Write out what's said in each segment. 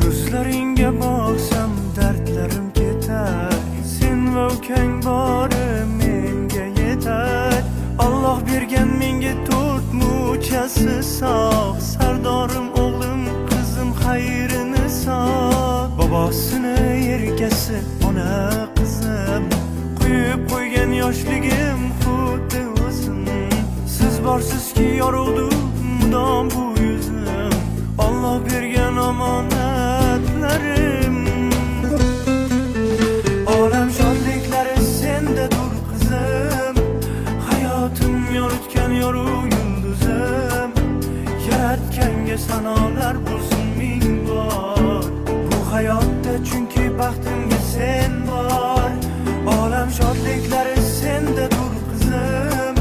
Ko'zlaringga boqsam dardlarim ketar, sen va ukang bori menga yetar. Alloh bergan menga 4 muchasi sog', sardorim o'g'lim qizim xayrini sog'. Bobosini erkasi ona qizim, quyib qo'ygan yoshligim xuddi o'zim. Siz borsizki yorug'du mudom bu yuzim, Alloh bergan omonatlarim. Olam shodliklari sendadur qizim, hayotim yoritgan yorug' yulduzim. Yaratganga sanolar bo'lsin ming bor, bu hayotda chunki baxtimga sen bor. Olam shodliklari sendadur qizim,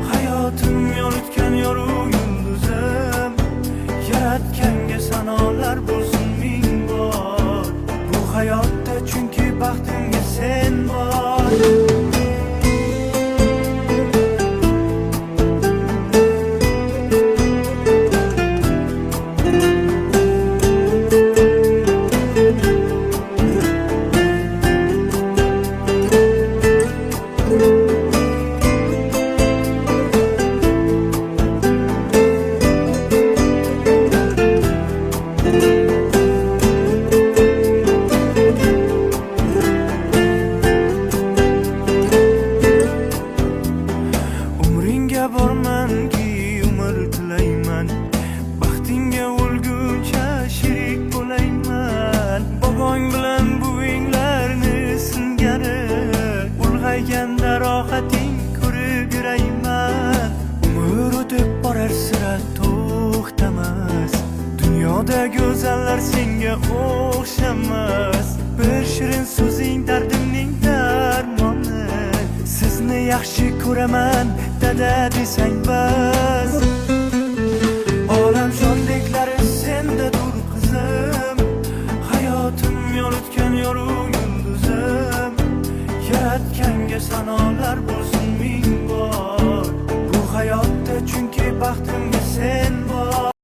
hayotim yoritgan yorug' yulduzim. Yaratganga sanolar bo'lsin ming bor, bu hayotda chunki baxtimga sen bor. Bormanki umr tilayman, baxtingga o'lguncha sherik bo'layman. Bobong bilan buvinglarni singari, ulg'ayganda rohating ko'rib yurayman. Umr o'tib borar sira to'xtamas, dunyoda go'zallar senga o'xshamas. Bir shirin so'zing dardimning darmoni, sizni yaxshi ko'raman dada desang bas.